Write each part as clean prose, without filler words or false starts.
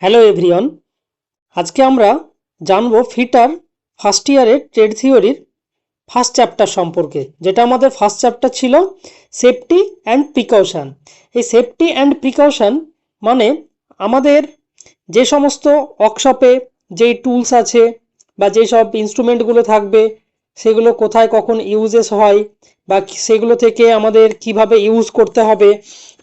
Hello everyone, আজকে আমরা জানবো ফিটার ফার্স্ট ইয়ারের ট্রেড থিওরির ফার্স্ট চ্যাপ্টার সম্পর্কে। যেটা আমাদের ফার্স্ট চ্যাপ্টার ছিল সেফটি অ্যান্ড প্রিকশন। এই সেফটি অ্যান্ড প্রিকশন মানে আমাদের যে সমস্ত ওয়ার্কশপে যেই টুলস আছে বা যেসব ইনস্ট্রুমেন্টগুলো থাকবে সেগুলো কোথায় কখন ইউজেস হয় বা সেগুলো থেকে আমাদের কিভাবে ইউজ করতে হবে,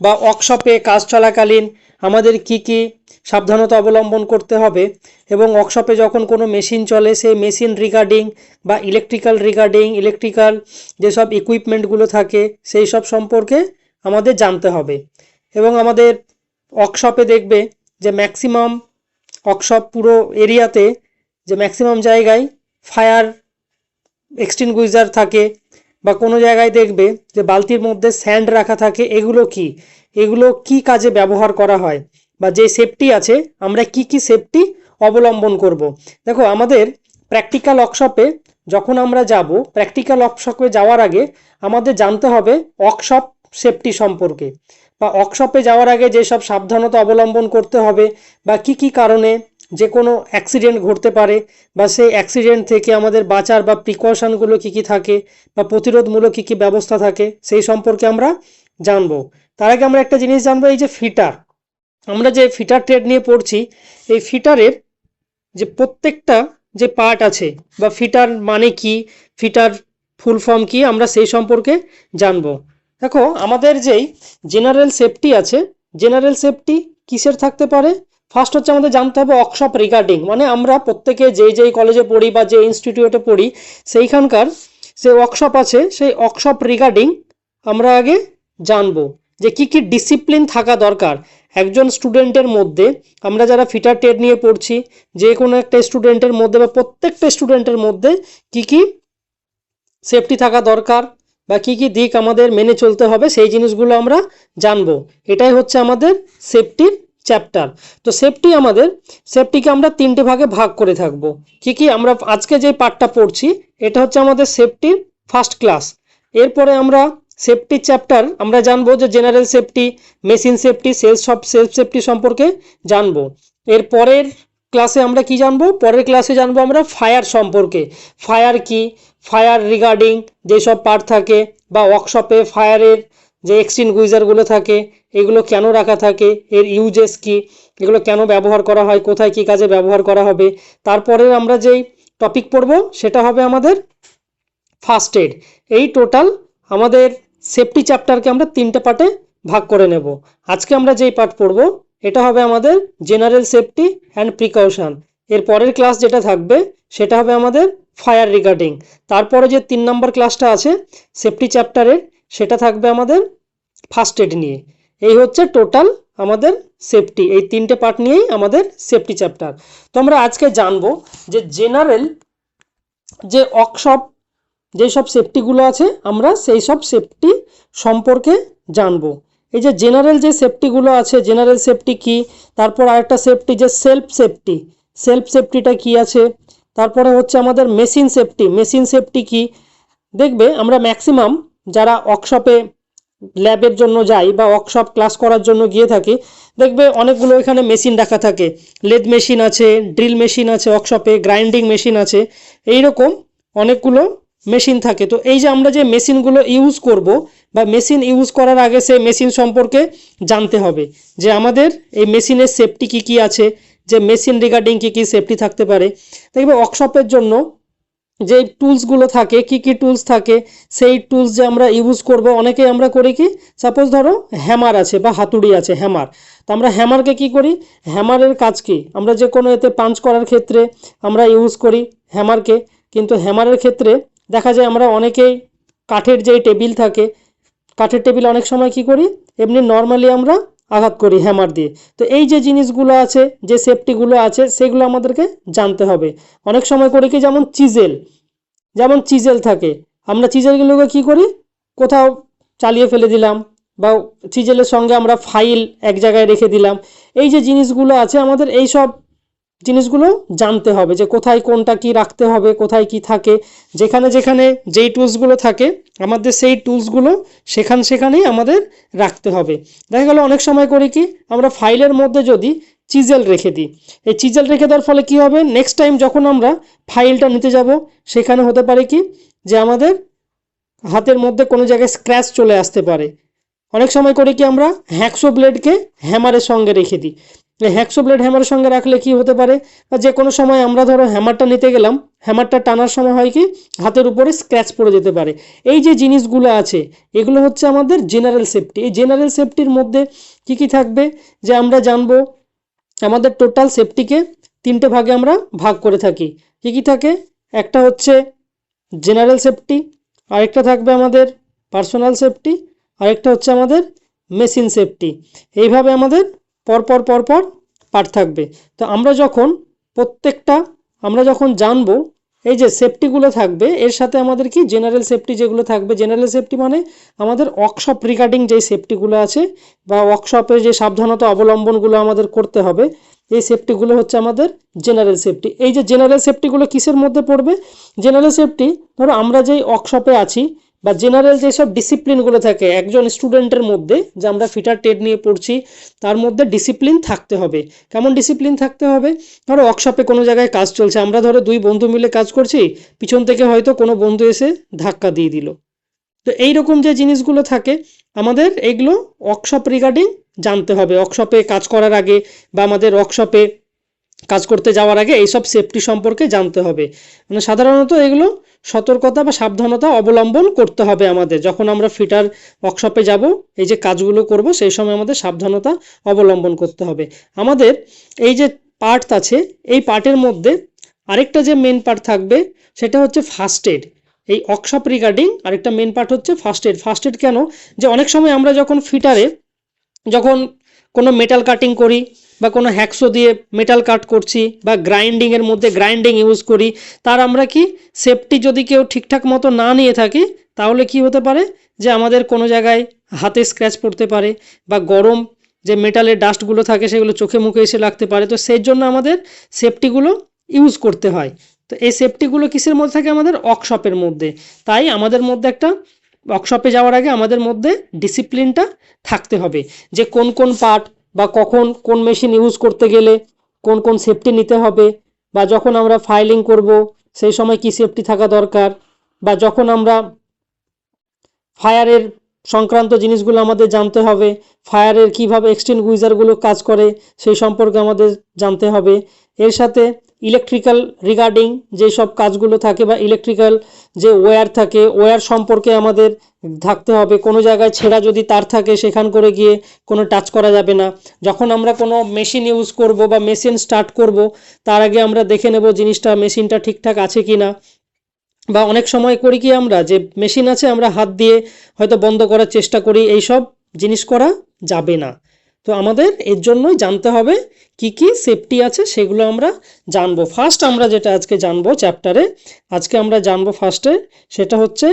বা ওয়ার্কশপে কাজ চলাকালীন আমাদের কি কি সাবধানতা অবলম্বন করতে হবে, এবং ওয়ার্কশপে যখন কোনো মেশিন চলে সেই মেশিন রিগার্ডিং বা ইলেকট্রিক্যাল যেসব ইকুইপমেন্টগুলো থাকে সেই সব সম্পর্কে আমাদের জানতে হবে। এবং আমাদের ওয়ার্কশপে দেখবে যে ম্যাক্সিমাম ওয়ার্কশপ পুরো এরিয়াতে যে ম্যাক্সিমাম জায়গায় ফায়ার এক্সটিংগুইজার থাকে, বা কোনো জায়গায় দেখবে যে বালতির মধ্যে স্যান্ড রাখা থাকে। এগুলো কি কাজে ব্যবহার করা হয়, বা যে সেফটি আছে আমরা কি কি সেফটি অবলম্বন করব। দেখো, আমাদের প্র্যাকটিক্যাল ওয়ার্কশপে যখন আমরা যাব, প্র্যাকটিক্যাল ওয়ার্কশপে যাওয়ার আগে আমাদের জানতে হবে ওয়ার্কশপ সেফটি সম্পর্কে, বা ওয়ার্কশপে যাওয়ার আগে যেসব সাবধানতা অবলম্বন করতে হবে, বা কি কি কারণে যে কোনো অ্যাক্সিডেন্ট ঘটতে পারে, বা সেই অ্যাক্সিডেন্ট থেকে আমাদের বাঁচার বা প্রিকশনগুলো কী কী থাকে, বা প্রতিরোধমূলক কী কী ব্যবস্থা থাকে সেই সম্পর্কে আমরা জানবো। তার আগে আমরা একটা জিনিস জানবো, এই যে ফিটার, আমরা যে ফিটার ট্রেড নিয়ে পড়ছি, এই ফিটারের যে প্রত্যেকটা যে পার্ট আছে, বা ফিটার মানে কি, ফিটার ফুল ফর্ম কি, আমরা সেই সম্পর্কে জানবো। দেখো, আমাদের যেই জেনারেল সেফটি আছে, জেনারেল সেফটি কিসের থাকতে পারে? ফার্স্ট হচ্ছে আমাদের জানতে হবে ওয়ার্কশপ রিগার্ডিং, মানে আমরা প্রত্যেকে যেই কলেজে পড়ি বা যে ইনস্টিটিউটে পড়ি সেইখানকার যে ওয়ার্কশপ আছে সেই ওয়ার্কশপ রিগার্ডিং আমরা আগে জানবো যে কি কি ডিসিপ্লিন থাকা দরকার একজন স্টুডেন্টের মধ্যে। আমরা যারা ফিটার ট্রেড নিয়ে পড়ছি, যে কোনো একটা স্টুডেন্টের মধ্যে বা প্রত্যেকটা স্টুডেন্টের মধ্যে কি কি সেফটি থাকা দরকার, বা কি কি দিক আমাদের মেনে চলতে হবে, সেই জিনিসগুলো আমরা জানবো। এটাই হচ্ছে আমাদের সেফটির চ্যাপ্টার। তো সেফটিকে আমরা তিনটে ভাগে ভাগ করে থাকবো। কি আমরা আজকে যে পার্টটা পড়ছি এটা হচ্ছে আমাদের সেফটির ফার্স্ট ক্লাস। এরপরে আমরা সেফটি চ্যাপ্টার আমরা জানবো যে general safety, machine safety, self safety সম্পর্কে জানবো। এর পরের ক্লাসে আমরা কি জানবো? পরের ক্লাসে জানবো আমরা ফায়ার সম্পর্কে। ফায়ার কি, ফায়ার রিগার্ডিং যেসব পার্ট থাকে, বা ওয়ার্কশপে ফায়ারের যে এক্সটিংগুইজারগুলো থাকে এগুলো কেন রাখা থাকে, এর ইউজেস কি, এগুলো কেন ব্যবহার করা হয়, কোথায় কি কাজে ব্যবহার করা হবে। তারপরে আমরা যেই টপিক পড়বো সেটা হবে আমাদের ফার্স্ট এড। এই টোটাল আমাদের সেফটি চ্যাপ্টারকে আমরা তিনটে পার্টে ভাগ করে নেব। আজকে আমরা যেই পার্ট পড়বো এটা হবে আমাদের জেনারেল সেফটি অ্যান্ড প্রিকশন। এর পরের ক্লাস যেটা থাকবে সেটা হবে আমাদের ফায়ার রিগার্ডিং। তারপরে যে 3 নম্বর ক্লাসটা আছে সেফটি চ্যাপ্টারের, সেটা থাকবে আমাদের ফার্স্ট এড নিয়ে। এই হচ্ছে টোটাল আমাদের সেফটি, এই তিনটে পার্ট নিয়েই আমাদের সেফটি চ্যাপ্টার। তো আমরা আজকে জানবো যে জেনারেল যে ওয়ার্কশপ যেসব সেফটিগুলো আছে আমরা সেই সব সেফটি সম্পর্কে জানবো। এই যে জেনারেল যে সেফটিগুলো আছে, জেনারেল সেফটি কি, তারপর আরেকটা সেফটি যে সেলফ সেফটিটা কি আছে, তারপরে হচ্ছে আমাদের মেশিন সেফটি কি। দেখবে আমরা ম্যাক্সিমাম যারা ওয়ার্কশপে ল্যাবের জন্য যাই বা ওয়ার্কশপ ক্লাস করার জন্য গিয়ে থাকি, দেখবে অনেকগুলো এখানে মেশিন রাখা থাকে। লেদ মেশিন আছে, ড্রিল মেশিন আছে ওয়ার্কশপে, গ্রাইন্ডিং মেশিন আছে, এইরকম অনেকগুলো মেশিন থাকে। তো এই যে আমরা যে মেশিনগুলো ইউজ করব, বা মেশিন ইউজ করার আগে সেই মেশিন সম্পর্কে জানতে হবে যে আমাদের এই মেশিনের সেফটি কি কি আছে, যে মেশিন রিগার্ডিং কি কি সেফটি থাকতে পারে। দেখবে ওয়ার্কশপের জন্য যে টুলসগুলো থাকে, কি কি টুলস থাকে, সেই টুলস যে আমরা ইউজ করব। অনেকেই আমরা করি কি, সাপোজ ধরো হ্যামার আছে বা হাতুড়ি আছে, হ্যামার। তো আমরা হ্যামারকে কি করি, হ্যামারের কাজ কি, আমরা যে কোনো এতে পাঞ্চ করার ক্ষেত্রে আমরা ইউজ করি হ্যামারকে। কিন্তু হ্যামারের ক্ষেত্রে দেখা যায় আমরা অনেকেই কাঠের যেই টেবিল থাকে, কাঠের টেবিল অনেক সময় কি করি, এমনি নর্মালি আমরা আঘাত করি হ্যামার দিয়ে। তো এই যে জিনিসগুলো আছে, যে সেফটিগুলো আছে, সেগুলো আমাদেরকে জানতে হবে। অনেক সময় করি কি, যেমন চিজেল থাকে, আমরা চিজেলগুলোকে কি করি, কোথাও চালিয়ে ফেলে দিলাম, বা চিজেলের সঙ্গে আমরা ফাইল এক জায়গায় রেখে দিলাম। এই যে জিনিসগুলো আছে আমাদের এই সব জিনিসগুলো জানতে হবে, যে কোথায় কোনটা কি রাখতে হবে, কোথায় কি থাকে, যেখানে যেখানে যেই টুলসগুলো থাকে আমাদের সেই টুলসগুলো সেখানেই আমাদের রাখতে হবে। দেখা গেল অনেক সময় করি কি, আমরা ফাইলের মধ্যে যদি চিজেল রেখে দিই। এই চিজেল রেখে দেওয়ার ফলে কি হবে, নেক্সট টাইম যখন আমরা ফাইলটা নিতে যাব সেখানে হতে পারে কি যে আমাদের হাতের মধ্যে কোনো জায়গায় স্ক্র্যাচ চলে আসতে পারে। অনেক সময় করে কি আমরা হ্যাকসো ব্লেডকে হ্যামারের সঙ্গে রেখে দিই। এই হ্যাকসো ব্লেড হ্যামারের সঙ্গে রাখলে কি হতে পারে, যে কোনো সময় আমরা ধরো হ্যামারটা নিতে গেলাম, হ্যামারটা টানার সময় হয় কি হাতের উপরে স্ক্র্যাচ পড়ে যেতে পারে। এই যে জিনিসগুলো আছে এগুলো হচ্ছে আমাদের জেনারেল সেফটি। এই জেনারেল সেফটির মধ্যে কি কি থাকবে, যে আমরা জানবো আমাদের টোটাল সেফটিকে তিনটে ভাগে আমরা ভাগ করে থাকি। কি কি থাকে, একটা হচ্ছে জেনারেল সেফটি, আরেকটা থাকবে আমাদের পার্সোনাল সেফটি, আরেকটা হচ্ছে আমাদের মেশিন সেফটি। এইভাবে আমাদের পরপর পরপর পার্ট থাকবে। তো আমরা যখন জানবো এই যে সেফটিগুলো থাকবে, এর সাথে আমাদের কি জেনারেল সেফটি যেগুলো থাকবে, জেনারেল সেফটি মানে আমাদের ওয়ার্কশপ রিগার্ডিং যে সেফটিগুলো আছে বা ওয়ার্কশপে যে সাবধানতা অবলম্বনগুলো আমাদের করতে হবে, এই সেফটিগুলো হচ্ছে আমাদের জেনারেল সেফটি। এই যে জেনারেল সেফটিগুলো কিসের মধ্যে পড়বে, জেনারেল সেফটি ধরো আমরা যেই ওয়ার্কশপে আছি বা জেনারেল যেসব ডিসিপ্লিনগুলো থাকে একজন স্টুডেন্টের মধ্যে, যে আমরা ফিটার ট্রেড নিয়ে পড়ছি তার মধ্যে ডিসিপ্লিন থাকতে হবে। কেমন ডিসিপ্লিন থাকতে হবে, ধরো ওয়ার্কশপে কোনো জায়গায় কাজ চলছে, আমরা ধরো দুই বন্ধু মিলে কাজ করছি, পিছন থেকে হয়তো কোনো বন্ধু এসে ধাক্কা দিয়ে দিল। তো এইরকম যে জিনিসগুলো থাকে আমাদের এইগুলো ওয়ার্কশপ রিগার্ডিং জানতে হবে। ওয়ার্কশপে কাজ করার আগে বা আমাদের ওয়ার্কশপে কাজ করতে যাওয়ার আগে এইসব সেফটি সম্পর্কে জানতে হবে। মানে সাধারণত এগুলো সতর্কতা বা সাবধানতা অবলম্বন করতে হবে আমাদের যখন আমরা ফিটার ওয়ার্কশপে যাব, এই যে কাজগুলো করব সেই সময় আমাদের সাবধানতা অবলম্বন করতে হবে। আমাদের এই যে পার্ট আছে এই পার্টের মধ্যে আরেকটা যে মেন পার্ট থাকবে সেটা হচ্ছে ফার্স্ট এড। এই ওয়ার্কশপ রিগার্ডিং আরেকটা মেন পার্ট হচ্ছে ফার্স্ট এড। ফার্স্ট এড কেন, যে অনেক সময় আমরা যখন ফিটারে যখন কোনো মেটাল কাটিং করি বা কোনো হ্যাকসো দিয়ে মেটাল কাট করছি বা গ্রাইন্ডিংয়ের মধ্যে গ্রাইন্ডিং ইউজ করি, তার আমরা কি সেফটি যদি কেউ ঠিকঠাক মতো না নিয়ে থাকি তাহলে কি হতে পারে, যে আমাদের কোনো জায়গায় হাতে স্ক্র্যাচ পড়তে পারে বা গরম যে মেটালের ডাস্টগুলো থাকে সেগুলো চোখে মুখে এসে লাগতে পারে। তো সেই জন্য আমাদের সেফটিগুলো ইউজ করতে হয়। তো এই সেফটিগুলো কিসের মধ্যে থাকে, আমাদের ওয়ার্কশপের মধ্যে। তাই আমাদের মধ্যে একটা ওয়ার্কশপে যাওয়ার আগে আমাদের মধ্যে ডিসিপ্লিনটা থাকতে হবে, যে কোন কোন পার্ট বা কখন কোন মেশিন ইউজ করতে গেলে কোন কোন সেফটি নিতে হবে, বা যখন আমরা ফাইলিং করব সেই সময় কি সেফটি থাকা দরকার, বা যখন আমরা ফায়ারের সংক্রান্ত জিনিসগুলো আমাদের জানতে হবে, ফায়ারের কিভাবে এক্সটিংগুইজারগুলো কাজ করে সেই সম্পর্কে আমাদের জানতে হবে। এর সাথে ইলেকট্রিক্যাল রিগার্ডিং যেসব কাজগুলো থাকে বা ইলেকট্রিক্যাল যে ওয়্যার থাকে ওয়্যার সম্পর্কে আমাদের থাকতে হবে। কোনো জায়গায় ছেঁড়া যদি তার থাকে সেখান করে গিয়ে কোনো টাচ করা যাবে না। যখন আমরা কোনো মেশিন ইউজ করব বা মেশিন স্টার্ট করব তার আগে আমরা দেখে নেব জিনিসটা মেশিনটা ঠিকঠাক আছে কি না। বা অনেক সময় করি কি আমরা, যে মেশিন আছে আমরা হাত দিয়ে হয়তো বন্ধ করার চেষ্টা করি, এইসব জিনিস করা যাবে না। তো আমাদের এর জন্যই জানতে হবে কি কি সেফটি আছে সেগুলো আমরা জানবো। ফার্স্ট আমরা যেটা আজকে জানবো চ্যাপ্টারে, আজকে আমরা জানবো ফার্স্টে সেটা হচ্ছে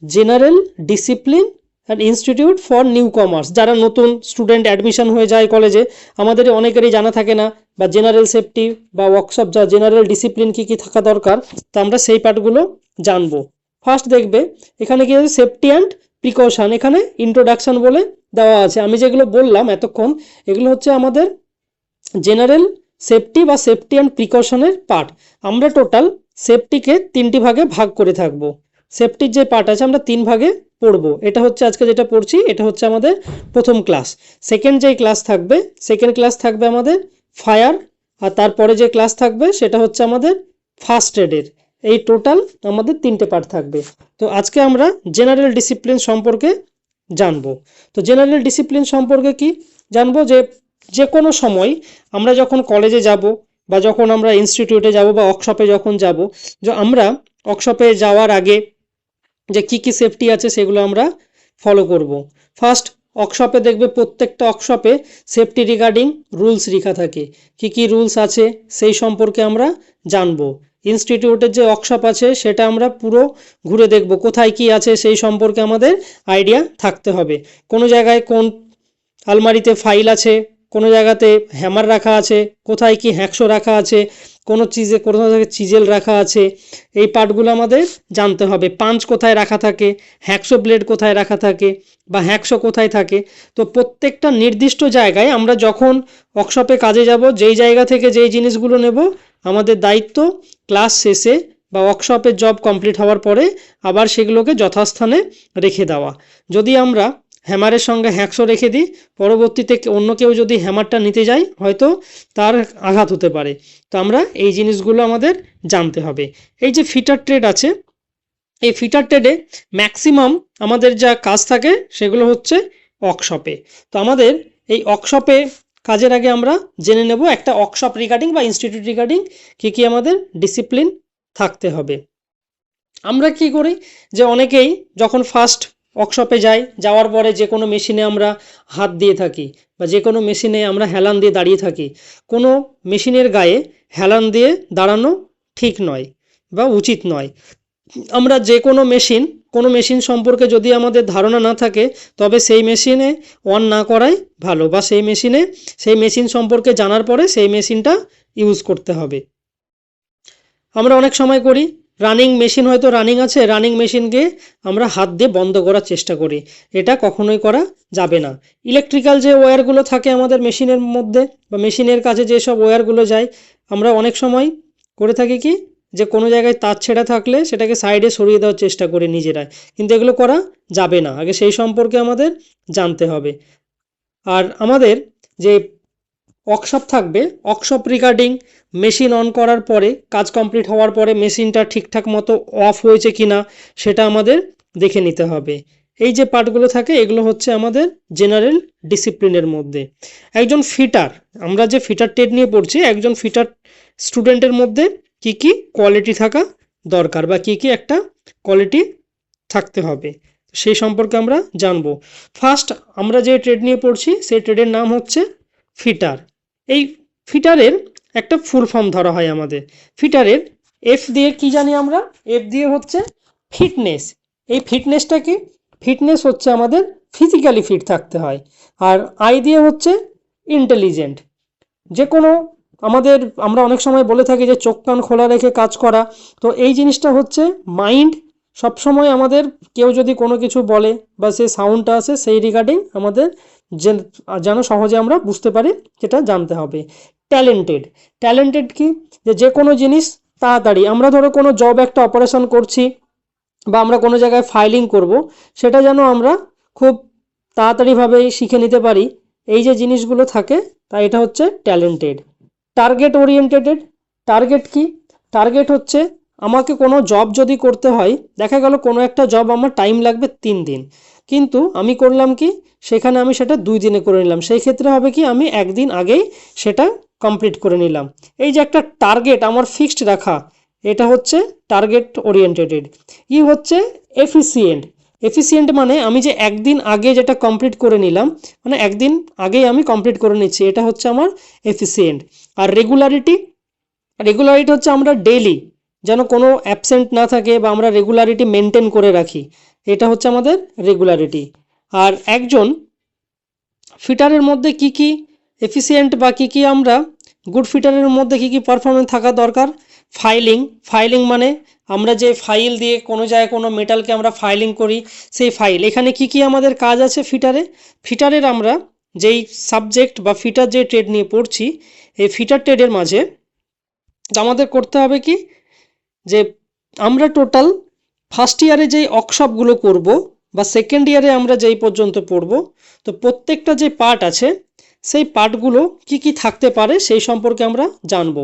general discipline and institute for new commerce. যারা নতুন স্টুডেন্ট অ্যাডমিশন হয়ে যায় কলেজে, আমাদের অনেকেরই জানা থাকে না বা জেনারেল সেফটি বা ওয়ার্কশপ যা জেনারেল ডিসিপ্লিন কী কী থাকা দরকার, তো আমরা সেই পার্টগুলো জানবো। ফার্স্ট দেখবে এখানে কি আছে, সেফটি অ্যান্ড প্রিকশন। এখানে ইন্ট্রোডাকশন বলে দেওয়া আছে। আমি যেগুলো বললাম এতক্ষণ এগুলো হচ্ছে আমাদের জেনারেল সেফটি বা সেফটি অ্যান্ড প্রিকশনের পার্ট। আমরা টোটাল সেফটিকে তিনটি ভাগে ভাগ করে থাকবো। সেফটির যে পার্ট আছে আমরা তিন ভাগে পড়বো। এটা হচ্ছে আজকে যেটা পড়ছি এটা হচ্ছে আমাদের প্রথম ক্লাস। সেকেন্ড ক্লাস থাকবে আমাদের ফায়ার, আর তারপরে যে ক্লাস থাকবে সেটা হচ্ছে আমাদের ফার্স্ট এডের। এই টোটাল আমাদের তিনটে পার্ট থাকবে। তো আজকে আমরা জেনারেল ডিসিপ্লিন সম্পর্কে জানবো। তো জেনারেল ডিসিপ্লিন সম্পর্কে কি জানবো, যে কোনো সময় আমরা যখন কলেজে যাব বা যখন আমরা ইনস্টিটিউটে যাব বা ওয়ার্কশপে যখন যাব, যে আমরা ওয়ার্কশপে যাওয়ার আগে যে কি কি সেফটি আছে সেগুলো আমরা ফলো করব। ফার্স্ট ওয়ার্কশপে দেখবে প্রত্যেকটা ওয়ার্কশপে সেফটি রিগার্ডিং রুলস লেখা থাকে। কি কি রুলস আছে সেই সম্পর্কে আমরা জানবো। ইনস্টিটিউটের যে ওয়ার্কশপ আছে সেটা আমরা পুরো ঘুরে দেখব, কোথায় কি আছে সেই সম্পর্কে আমাদের আইডিয়া থাকতে হবে। কোনো জায়গায় কোন আলমারিতে ফাইল আছে, কোনো জায়গাতে হ্যামার রাখা আছে, কোথায় কি হ্যাকশো রাখা আছে, কোনো থেকে চিজেল রাখা আছে, এই পার্টগুলো আমাদের জানতে হবে। পাঞ্চ কোথায় রাখা থাকে, হ্যাকশো ব্লেড কোথায় রাখা থাকে বা হ্যাকশো কোথায় থাকে। তো প্রত্যেকটা নির্দিষ্ট জায়গায় আমরা যখন ওয়ার্কশপে কাজে যাব, যেই জায়গা থেকে যেই জিনিসগুলো নেব, আমাদের দায়িত্ব ক্লাস শেষে বা ওয়ার্কশপের জব কমপ্লিট হওয়ার পরে আবার সেগুলোকে যথাস্থানে রেখে দেওয়া। যদি আমরা হ্যামারের সঙ্গে হ্যাকশো রেখে দিই, পরবর্তীতে অন্য কেউ যদি হ্যামারটা নিতে যায় হয়তো তার আঘাত হতে পারে। তো আমরা এই জিনিসগুলো আমাদের জানতে হবে। এই যে ফিটার ট্রেড আছে, এই ফিটার ট্রেডে ম্যাক্সিমাম আমাদের যা কাজ থাকে সেগুলো হচ্ছে ওয়ার্কশপে। তো আমাদের এই ওয়ার্কশপে কাজের আগে আমরা জেনে নেব একটা ওয়ার্কশপ রিগার্ডিং বা ইনস্টিটিউট রিগার্ডিং কী কী আমাদের ডিসিপ্লিন থাকতে হবে। আমরা কি করি যে অনেকেই যখন ফার্স্ট ওয়ার্কশপে যাই, যাওয়ার পরে যে কোনো মেশিনে আমরা হাত দিয়ে থাকি বা যে কোনো মেশিনে আমরা হেলান দিয়ে দাঁড়িয়ে থাকি। কোনো মেশিনের গায়ে হেলান দিয়ে দাঁড়ানো ঠিক নয় বা উচিত নয়। আমরা যে কোনো মেশিন সম্পর্কে যদি আমাদের ধারণা না থাকে, তবে সেই মেশিনে অন না করাই ভালো, বা সেই মেশিন সম্পর্কে জানার পরে সেই মেশিনটা ইউজ করতে হবে। আমরা অনেক সময় করি, রানিং মেশিন হয়তো রানিং আছে, রানিং মেশিনকে আমরা হাত দিয়ে বন্ধ করার চেষ্টা করি। এটা কখনোই করা যাবে না। ইলেকট্রিক্যাল যে ওয়্যারগুলো থাকে আমাদের মেশিনের মধ্যে বা মেশিনের কাছে যেসব ওয়্যারগুলো যায়, আমরা অনেক সময় করে থাকি কি যে কোনো জায়গায় তার ছেঁড়া থাকলে সেটাকে সাইডে সরিয়ে দেওয়ার চেষ্টা করি নিজেরাই, কিন্তু এগুলো করা যাবে না। আগে সেই সম্পর্কে আমাদের জানতে হবে। আর আমাদের যে ওয়ার্কশপ থাকবে, ওয়ার্কশপ রিগার্ডিং মেশিন অন করার পরে, কাজ কমপ্লিট হওয়ার পরে মেশিনটা ঠিকঠাক মতো অফ হয়েছে কিনা সেটা আমাদের দেখে নিতে হবে। এই যে পার্টগুলো থাকে এগুলো হচ্ছে আমাদের জেনারেল ডিসিপ্লিনের মধ্যে। একজন ফিটার, আমরা যে ফিটার ট্রেড নিয়ে পড়ছি, একজন ফিটার স্টুডেন্টের মধ্যে কি কি কোয়ালিটি থাকা দরকার বা কি কি একটা কোয়ালিটি থাকতে হবে সেই সম্পর্কে আমরা জানবো। ফার্স্ট আমরা যে ট্রেড নিয়ে পড়ছি সেই ট্রেডের নাম হচ্ছে ফিটার। এই ফিটারের একটা ফুল ফর্ম ধরা হয় আমাদের। ফিটারের এফ দিয়ে কি জানি আমরা, এফ দিয়ে হচ্ছে ফিটনেস। এই ফিটনেসটা কি? ফিটনেস হচ্ছে আমাদের ফিজিক্যালি ফিট থাকতে হয়। আর আই দিয়ে হচ্ছে ইন্টেলিজেন্ট। যে কোনো আমরা অনেক সময় বলে থাকি যে চোখ কান খোলা রেখে কাজ করা। তো এই জিনিসটা হচ্ছে মাইন্ড সবসময় আমাদের, কেউ যদি কোনো কিছু বলে বা সে সাউন্ডটা আসে সেই রিগার্ডিং আমাদের যেন সহজে আমরা বুঝতে পারি সেটা জানতে হবে। ট্যালেন্টেড কি? যে কোনো জিনিস তাড়াতাড়ি, আমরা ধরো কোনো জব একটা অপারেশন করছি বা আমরা কোনো জায়গায় ফাইলিং করব, সেটা যেন আমরা খুব তাড়াতাড়িভাবেই শিখে নিতে পারি। এই যে জিনিসগুলো থাকে তা এটা হচ্ছে ট্যালেন্টেড। Target oriented. টার্গেট কি? টার্গেট হচ্ছে আমাকে কোনো জব যদি করতে হয়, দেখা গেল কোনো একটা জব আমার টাইম লাগবে 3 দিন, কিন্তু আমি করলাম কি সেখানে আমি সেটা 2 দিনে করে নিলাম। সেই ক্ষেত্রে হবে কি আমি একদিন আগেই সেটা কমপ্লিট করে নিলাম। এই যে একটা টার্গেট আমার ফিক্সড রাখা, এটা হচ্ছে টার্গেট ওরিয়েন্টেড। ই হচ্ছে এফিসিয়েন্ট। এফিসিয়েন্ট মানে আমি যে একদিন আগে যেটা কমপ্লিট করে নিলাম, মানে একদিন আগেই আমি কমপ্লিট করে নিচ্ছি, এটা হচ্ছে আমার এফিসিয়েন্ট। আর রেগুলারিটি হচ্ছে আমরা ডেইলি যেন কোনো অ্যাবসেন্ট না থাকে বা আমরা রেগুলারিটি মেনটেন করে রাখি, এটা হচ্ছে আমাদের রেগুলারিটি। আর একজন ফিটারের মধ্যে কি কি এফিসিয়েন্ট বা কি কি আমরা গুড ফিটারের মধ্যে কি কি পারফরমেন্স থাকা দরকার? ফাইলিং মানে আমরা যে ফাইল দিয়ে কোনো জায়গায় কোনো মেটালকে আমরা ফাইলিং করি, সেই ফাইল, এখানে কি কি আমাদের কাজ আছে ফিটারের আমরা যেই সাবজেক্ট বা ফিটার যে ট্রেড নিয়ে পড়ছি, এই ফিটার ট্রেডের মাঝে আমাদের করতে হবে কি যে আমরা টোটাল ফার্স্ট ইয়ারে যেই ওয়ার্কশপগুলো করব বা সেকেন্ড ইয়ারে আমরা যেই পর্যন্ত পড়ব, তো প্রত্যেকটা যে পার্ট আছে সেই পার্টগুলো কি কি থাকতে পারে সেই সম্পর্কে আমরা জানব।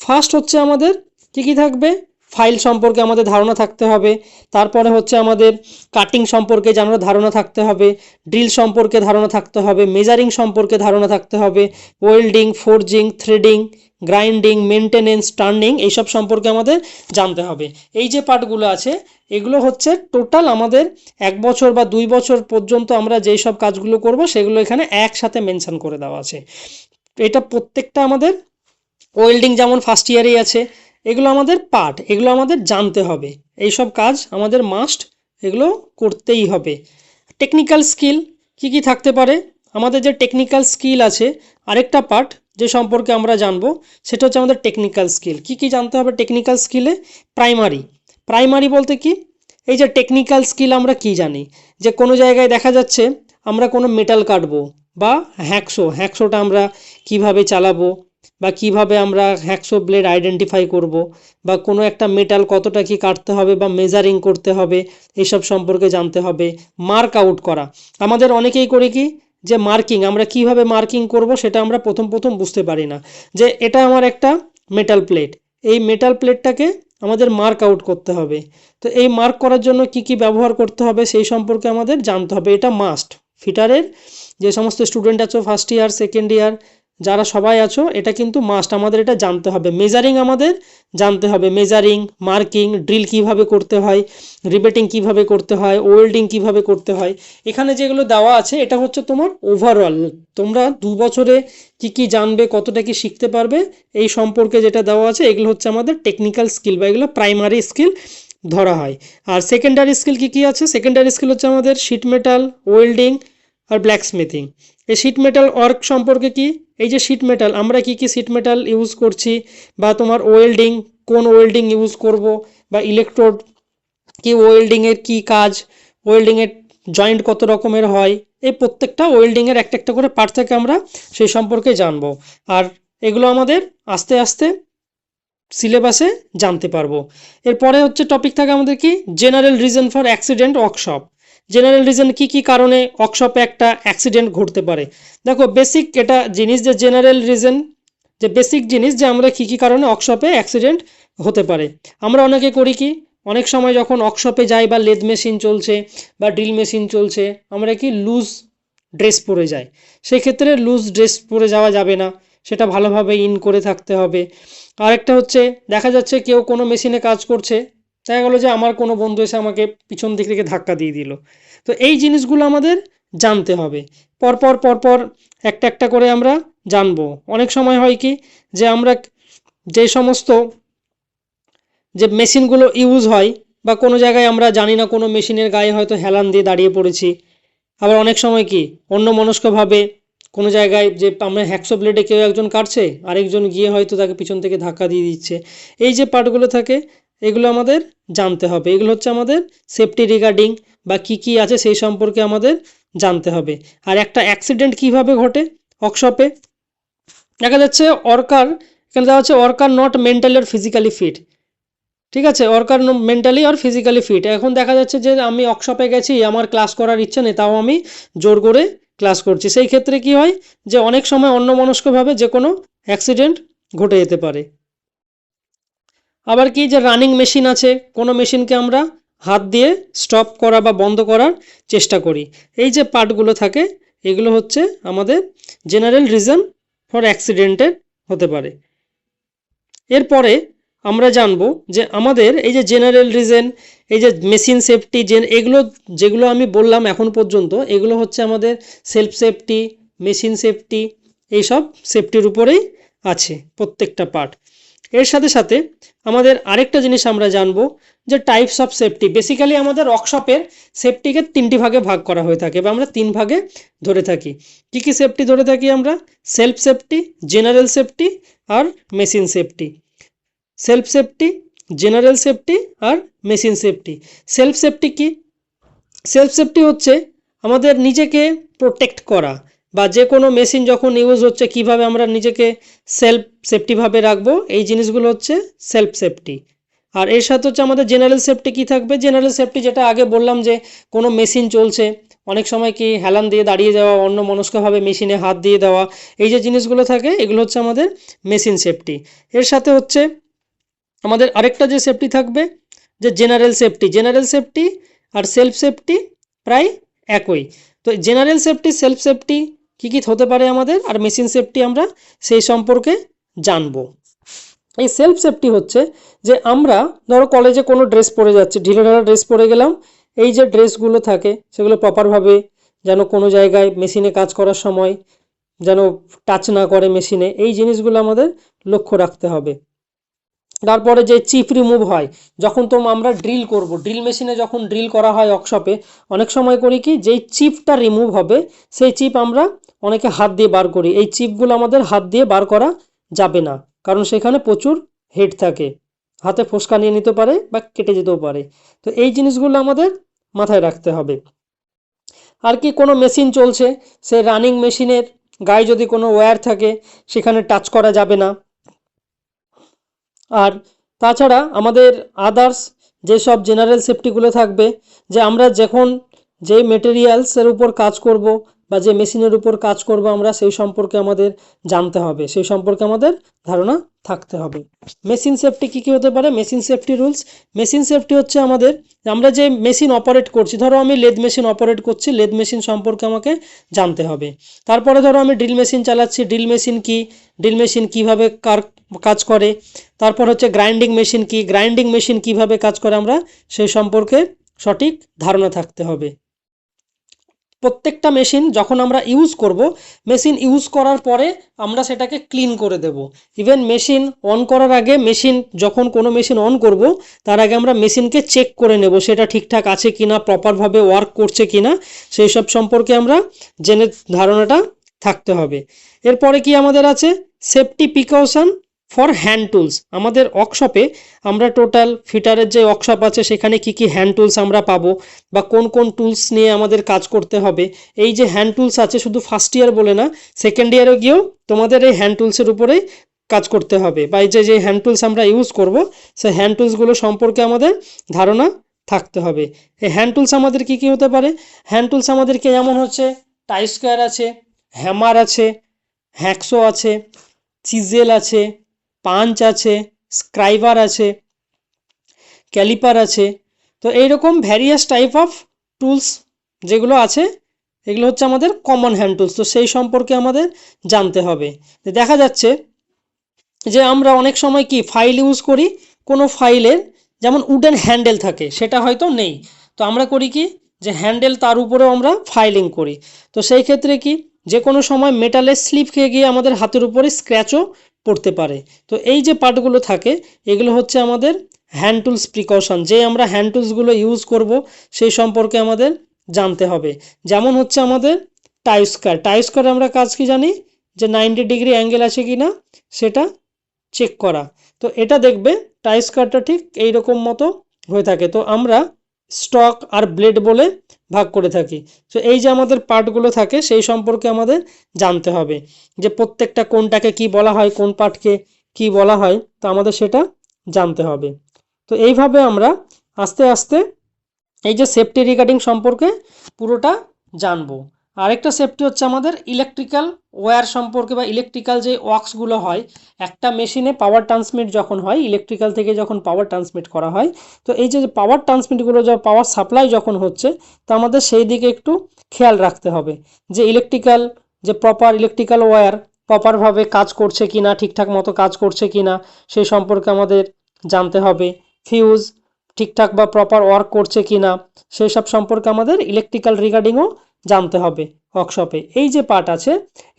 ফার্স্ট হচ্ছে আমাদের কি কি থাকবে, ফাইল সম্পর্কে আমাদের ধারণা থাকতে হবে। তারপরে হচ্ছে আমাদের কাটিং সম্পর্কে জানার ধারণা থাকতে হবে, ড্রিল সম্পর্কে ধারণা থাকতে হবে, মেজারিং সম্পর্কে ধারণা থাকতে হবে, welding, forging, threading, grinding, maintenance, turning, এইসব সম্পর্কে আমাদের জানতে হবে। এই যে পার্টগুলো আছে এগুলো হচ্ছে টোটাল আমাদের 1 বছর বা 2 বছর পর্যন্ত আমরা যেই সব কাজগুলো করব সেগুলো এখানে একসাথে মেনশন করে দেওয়া আছে। এটা প্রত্যেকটা আমাদের, ওয়েল্ডিং যেমন ফার্স্ট ইয়ারেই আছে, এগুলো আমাদের পার্ট, এগুলো আমাদের জানতে হবে। এই সব কাজ আমাদের মাস্ট, এগুলো করতেই হবে। টেকনিক্যাল স্কিল কি কি থাকতে পারে? আমাদের যে টেকনিক্যাল স্কিল আছে আরেকটা পার্ট যে সম্পর্কে আমরা জানবো সেটা হচ্ছে আমাদের টেকনিক্যাল স্কিল। কি কি জানতে হবে টেকনিক্যাল স্কিলে? প্রাইমারি বলতে কি, এই যে টেকনিক্যাল স্কিল আমরা কি জানি, যে কোনো জায়গায় দেখা যাচ্ছে আমরা কোনো মেটাল কাটবো বা হ্যাকশোটা আমরা কিভাবে চালাবো বা কিভাবে আমরা হ্যাকশো ব্লেড আইডেন্টিফাই করব বা কোনো একটা মেটাল কতটা কি কাটতে হবে বা মেজারিং করতে হবে এইসব সম্পর্কে জানতে হবে। মার্ক আউট করা, আমাদের অনেকেই করে কি যে মার্কিং, আমরা কিভাবে মার্কিং করব সেটা আমরা প্রথম বুঝতে পারি না, যে এটা আমার একটা মেটাল প্লেট, এই মেটাল প্লেটটাকে আমাদের মার্ক আউট করতে হবে। তো এই মার্ক করার জন্য কি কি ব্যবহার করতে হবে সেই সম্পর্কে আমাদের জানতে হবে। এটা মাস্ট, ফিটারের যে সমস্ত স্টুডেন্ট আছো ফার্স্ট ইয়ার সেকেন্ড ইয়ার যারা সবাই আছো, এটা কিন্তু মাস্ট, আমাদের এটা জানতে হবে। মেজারিং আমাদের জানতে হবে, মেজারিং, মার্কিং, ড্রিল কিভাবে করতে হয়, রিবেটিং কিভাবে করতে হয়, ওয়েল্ডিং কিভাবে করতে হয়। এখানে যেগুলো দেওয়া আছে এটা হচ্ছে তোমার ওভারঅল, তোমরা 2 বছরে কি কি জানবে, কতটা কি শিখতে পারবে এই সম্পর্কে যেটা দেওয়া আছে, এগুলো হচ্ছে আমাদের টেকনিক্যাল স্কিল বা এগুলো প্রাইমারি স্কিল ধরা হয়। আর সেকেন্ডারি স্কিল কি কি আছে? সেকেন্ডারি স্কিল হচ্ছে আমাদের শিট মেটাল, ওয়েল্ডিং আর ব্ল্যাক স্মিথিং। এই শিট মেটাল ওয়ার্ক সম্পর্কে কি, এই যে শিট মেটাল আমরা কি কি শিট মেটাল ইউজ করছি, বা তোমার ওয়েল্ডিং কোন ওয়েল্ডিং ইউজ করব, বা ইলেকট্রোড কি ওয়েল্ডিংয়ের কি কাজ, ওয়েল্ডিংয়ের জয়েন্ট কত রকমের হয়, এই প্রত্যেকটা ওয়েল্ডিংয়ের একটা একটা করে পার্ট থেকে আমরা সেই সম্পর্কে জানবো। আর এগুলো আমাদের আস্তে আস্তে সিলেবাসে জানতে পারবো। এরপরে হচ্ছে টপিক থাকে আমাদের কি general reason for accident workshop. General reason কি কি কারণে ওয়ার্কশপে একটা অ্যাক্সিডেন্ট ঘটতে পারে। দেখো বেসিক এটা জিনিস, যে জেনারেল রিজন যে বেসিক জিনিস, যে আমরা কি কি কারণে ওয়ার্কশপে অ্যাক্সিডেন্ট হতে পারে। আমরা অনেকে করি কি, অনেক সময় যখন ওয়ার্কশপে যাই বা লেদ মেশিন চলছে বা ড্রিল মেশিন চলছে, আমরা কি লুজ ড্রেস পরে যাই। সেই ক্ষেত্রে লুজ ড্রেস পরে যাওয়া যাবে না, সেটা ভালোভাবে ইন করে থাকতে হবে। আরেকটা হচ্ছে দেখা যাচ্ছে কেউ কোনো মেশিনে কাজ করছে, দেখা গেলো যে আমার কোনো বন্ধু এসে আমাকে পিছন দিক থেকে ধাক্কা দিয়ে দিল। তো এই জিনিসগুলো আমাদের জানতে হবে, পরপর একটা একটা করে আমরা জানবো। অনেক সময় হয় কি যে আমরা যে সমস্ত যে মেশিনগুলো ইউজ হয় বা কোনো জায়গায় আমরা জানি না, কোনো মেশিনের গায়ে হয়তো হেলান দিয়ে দাঁড়িয়ে পড়েছি। আবার অনেক সময় কি অন্যমনস্কভাবে কোনো জায়গায় যে আমরা হ্যাকশো ব্লেডে কেউ একজন কাটছে, আরেকজন গিয়ে হয়তো তাকে পিছন থেকে ধাক্কা দিয়ে দিচ্ছে। এই যে পার্টগুলো থাকে এগুলো আমাদের জানতে হবে। এগুলো হচ্ছে আমাদের সেফটি রিগার্ডিং বা কি কি আছে সেই সম্পর্কে আমাদের জানতে হবে। আর একটা অ্যাক্সিডেন্ট কিভাবে ঘটে ওয়ার্কশপে, দেখা যাচ্ছে ওয়ার্কার, এখানে দেওয়া হচ্ছে ওয়ার্কার নট মেন্টালি আর ফিজিক্যালি ফিট। ঠিক আছে, ওয়ার্কার মেন্টালি আর ফিজিক্যালি ফিট। এখন দেখা যাচ্ছে যে আমি ওয়ার্কশপে গেছি, আমার ক্লাস করার ইচ্ছা নেই, তাও আমি জোর করে ক্লাস করছি। সেই ক্ষেত্রে কি হয় যে অনেক সময় অন্যমনস্কভাবে যে কোনো অ্যাক্সিডেন্ট ঘটে যেতে পারে। আবার কি যে রানিং মেশিন আছে, কোনো মেশিনকে আমরা হাত দিয়ে স্টপ করা বা বন্ধ করার চেষ্টা করি। এই যে পার্টগুলো থাকে এগুলো হচ্ছে আমাদের জেনারেল রিজন ফর অ্যাক্সিডেন্টের হতে পারে। এরপরে আমরা জানবো যে আমাদের এই যে জেনারেল রিজন, এই যে মেশিন সেফটি, এগুলো যেগুলো আমি বললাম এখন পর্যন্ত, এগুলো হচ্ছে আমাদের সেলফ সেফটি, মেশিন সেফটি, এইসব সেফটির উপরেই আছে প্রত্যেকটা পার্ট। এর সাথে সাথে আমাদের আরেকটা জিনিস আমরা জানবো যে টাইপস অফ সেফটি। বেসিক্যালি আমাদের ওয়ার্কশপের সেফটিকে 3টি ভাগে ভাগ করা হয়ে থাকে বা আমরা 3 ভাগে ধরে থাকি। কি কি সেফটি ধরে থাকি আমরা? সেলফ সেফটি, জেনারেল সেফটি আর machine safety. Self safety, general safety আর মেশিন সেফটি। সেলফ সেফটি কি? সেলফ সেফটি হচ্ছে আমাদের নিজেকে প্রোটেক্ট করা, বা যে কোনো মেশিন যখন ইউজ হচ্ছে কিভাবে আমরা নিজেকে সেলফ সেফটিভাবে রাখবো, এই জিনিসগুলো হচ্ছে সেলফ সেফটি। আর এর সাথে হচ্ছে আমাদের জেনারেল সেফটি কি থাকবে? জেনারেল সেফটি যেটা আগে বললাম, যে কোনো মেশিন চলছে, অনেক সময় কি হেলান দিয়ে দাঁড়িয়ে যাওয়া, অন্য মনস্কভাবে মেশিনে হাত দিয়ে দেওয়া, এই যে জিনিসগুলো থাকে এগুলো হচ্ছে আমাদের মেশিন সেফটি। এর সাথে হচ্ছে আমাদের আরেকটা যে সেফটি থাকবে যে জেনারেল সেফটি। জেনারেল সেফটি আর সেলফ সেফটি প্রায় একই। তো জেনারেল সেফটি, সেলফ সেফটি কী কী হতে পারে আমাদের, আর মেশিন সেফটি আমরা সেই সম্পর্কে জানবো। এই সেলফ সেফটি হচ্ছে যে আমরা ধরো কলেজে কোনো ড্রেস পরে যাচ্ছি, ঢিলেঢালা ড্রেস পরে গেলাম, এই যে ড্রেসগুলো থাকে সেগুলো প্রপারভাবে যেন কোনো জায়গায় মেশিনে কাজ করার সময় যেন টাচ না করে মেশিনে, এই জিনিসগুলো আমাদের লক্ষ্য রাখতে হবে। তারপরে যে চিপ রিমুভ হয় যখন আমরা ড্রিল করব, ড্রিল মেশিনে যখন ড্রিল করা হয় ওয়ার্কশপে, অনেক সময় করি কি যেই চিপটা রিমুভ হবে সেই চিপ আমরা অনেকে হাত দিয়ে বার করি, এই চিপগুলো আমাদের হাত দিয়ে বার করা যাবে না, কারণ সেখানে প্রচুর হেড থাকে, হাতে ফোসকা নিয়ে নিতে পারে বা কেটে যেতেও পারে। তো এই জিনিসগুলো আমাদের মাথায় রাখতে হবে। আর কি, কোনো মেশিন চলছে, সেই রানিং মেশিনের গায়ে যদি কোনো ওয়্যার থাকে সেখানে টাচ করা যাবে না। আর তাছাড়া আমাদের আদার্স যেসব জেনারেল সেফটিগুলো থাকবে, যে আমরা যখন যে মেটেরিয়ালসের উপর কাজ করব বা যে মেশিনের উপর কাজ করব আমরা সেই সম্পর্কে আমাদের জানতে হবে, সেই সম্পর্কে আমাদের ধারণা থাকতে হবে। মেশিন সেফটি কী কী হতে পারে? Machine safety rules, machine safety হচ্ছে আমাদের, আমরা যে মেশিন অপারেট করছি, ধরো আমি লেদ মেশিন অপারেট করছি, লেদ মেশিন সম্পর্কে আমাকে জানতে হবে। তারপরে ধরো আমি ড্রিল মেশিন চালাচ্ছি, ড্রিল মেশিন কি, ড্রিল মেশিন কীভাবে কাজ করে। তারপর হচ্ছে গ্রাইন্ডিং মেশিন কি, গ্রাইন্ডিং মেশিন কিভাবে কাজ করে, আমরা সেই সম্পর্কে সঠিক ধারণা থাকতে হবে। প্রত্যেকটা মেশিন যখন আমরা ইউজ করব, মেশিন ইউজ করার পরে আমরা সেটাকে ক্লিন করে দেব। ইভেন মেশিন অন করার আগে, মেশিন যখন কোনো মেশিন অন করব তার আগে আমরা মেশিনকে চেক করে নেব সেটা ঠিকঠাক আছে কিনা, প্রপারভাবে ওয়ার্ক করছে কিনা, সেই সব সম্পর্কে আমরা জেনে ধারণাটা থাকতে হবে। এরপরে কি আমাদের আছে? Safety precaution for hand tools. আমাদের ওয়ার্কশপে আমরা টোটাল ফিটারের যে ওয়ার্কশপ আছে সেখানে কি কি হ্যান্ড টুলস আমরা পাবো বা কোন কোন টুলস নিয়ে আমাদের কাজ করতে হবে। এই যে হ্যান্ড টুলস আছে শুধু ফার্স্ট ইয়ার বলে না, সেকেন্ড ইয়ারে গিয়েও তোমাদের এই হ্যান্ড টুলসের উপরেই কাজ করতে হবে, বা এই যে হ্যান্ড টুলস আমরা ইউজ করব সেই হ্যান্ড টুলসগুলো সম্পর্কে আমাদের ধারণা থাকতে হবে। এই হ্যান্ড টুলস আমাদের কি কি হতে পারে? হ্যান্ড টুলস আমাদেরকে যেমন হচ্ছে টাই স্কোয়ার আছে, হ্যামার আছে, হ্যাকসো আছে, চিজেল আছে, পাঞ্চ আছে, স্ক্রাইবার আছে, ক্যালিপার আছে। তো এইরকম ভ্যারিয়াস টাইপ অফ টুলস যেগুলো আছে এগুলো হচ্ছে আমাদের কমন হ্যান্ড টুলস। তো সেই সম্পর্কে আমাদের জানতে হবে। দেখা যাচ্ছে যে আমরা অনেক সময় কি ফাইল ইউজ করি, কোনো ফাইলের যেমন উডেন হ্যান্ডেল থাকে সেটা হয়তো নেই, তো আমরা করি কি যে হ্যান্ডেল তার উপরেও আমরা ফাইলিং করি। তো সেই ক্ষেত্রে কি যে কোনো সময় মেটালের স্লিপ খেয়ে গিয়ে আমাদের হাতের উপরে স্ক্র্যাচও পড়তে পারে। তো এই যে পার্টগুলো থাকে এগুলো হচ্ছে আমাদের হ্যান্ড টুলস প্রিকশন, যে আমরা হ্যান্ড টুলসগুলো ইউজ করব সেই সম্পর্কে আমাদের জানতে হবে। যেমন হচ্ছে আমাদের টাই স্কোয়ার, টাই স্কোয়ার আমরা কাজ কি জানি যে 90 ডিগ্রি অ্যাঙ্গেল আছে কি না সেটা চেক করা। তো এটা দেখবে টাই স্কোয়ারটা ঠিক এইরকম মতো হয়ে থাকে। তো আমরা স্টক আর ব্লেড বলে ভাগ করে থাকি। তো এই যে আমাদের পার্টগুলো থাকে সেই সম্পর্কে আমাদের জানতে হবে যে প্রত্যেকটা কোনটাকে কি বলা হয়, কোন পার্টকে কি বলা হয়, তো আমাদের সেটা জানতে হবে। তো এইভাবে আমরা আস্তে আস্তে এই যে সেফটি রিগার্ডিং সম্পর্কে পুরোটা জানবো। আরেকটা সেফটি হচ্ছে আমাদের ইলেকট্রিক্যাল ওয়্যার সম্পর্কে বা ইলেকট্রিক্যাল যে ওয়ার্কসগুলো হয়, একটা মেশিনে পাওয়ার ট্রান্সমিট যখন হয়, ইলেকট্রিক্যাল থেকে যখন পাওয়ার ট্রান্সমিট করা হয়, তো এই যে পাওয়ার ট্রান্সমিটগুলো যা পাওয়ার সাপ্লাই যখন হচ্ছে, তো আমাদের সেই দিকে একটু খেয়াল রাখতে হবে যে ইলেকট্রিক্যাল যে প্রপার ইলেকট্রিক্যাল ওয়্যার প্রপারভাবে কাজ করছে কি না, ঠিকঠাক মতো কাজ করছে কি না সেই সম্পর্কে আমাদের জানতে হবে। ফিউজ ঠিকঠাক বা প্রপার ওয়ার্ক করছে কি না সেই সব সম্পর্কে আমাদের ইলেকট্রিক্যাল রিগার্ডিংও জানতে হবে ওয়ার্কশপে। এই যে পার্ট আছে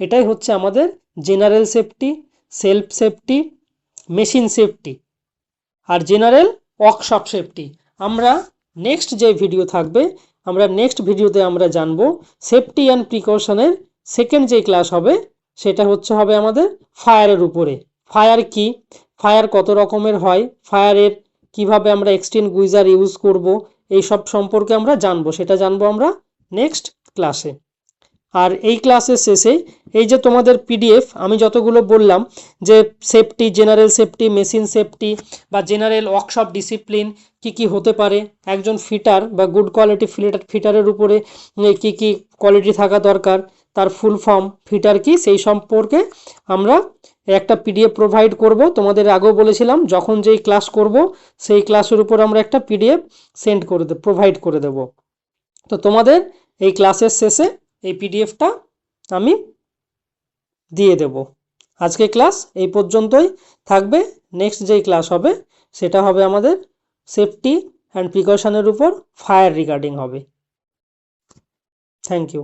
এটাই হচ্ছে আমাদের general safety, self safety, machine safety আর জেনারেল ওয়ার্কশপ সেফটি। আমরা নেক্সট যে ভিডিও থাকবে, আমরা নেক্সট ভিডিওতে আমরা জানবো সেফটি অ্যান্ড প্রিকশনের সেকেন্ড যে ক্লাস হবে সেটা হবে আমাদের ফায়ারের উপরে। ফায়ার কি, ফায়ার কত রকমের হয়, ফায়ারের কিভাবে আমরা এক্সটিংগুইজার ইউজ করব, এই সব সম্পর্কে আমরা জানবো, সেটা জানবো আমরা নেক্সট ক্লাসে। আর এই ক্লাসের শেষে এই যে তোমাদের পিডিএফ আমি যতগুলো বললাম যে safety, general safety, machine safety বা জেনারেল ওয়ার্কশপ ডিসিপ্লিন কি কি হতে পারে, একজন ফিটার বা গুড কোয়ালিটি ফিটারের উপরে কি কি কোয়ালিটি থাকা দরকার, তার ফুল ফর্ম, ফিটার কি, সেই সম্পর্কে আমরা একটা পিডিএফ প্রোভাইড করব। তোমাদের আগেও বলেছিলাম যখন যেই ক্লাস করব সেই ক্লাসের উপর আমরা একটা পিডিএফ প্রোভাইড করে দেব। তো তোমাদের এই ক্লাসের শেষে এই পিডিএফটা আমি দিয়ে দেব। আজকে ক্লাস এই পর্যন্তই থাকবে। নেক্সট যেই ক্লাস হবে সেটা হবে আমাদের সেফটি অ্যান্ড প্রিকশনের উপর ফায়ার রিগার্ডিং হবে। Thank you.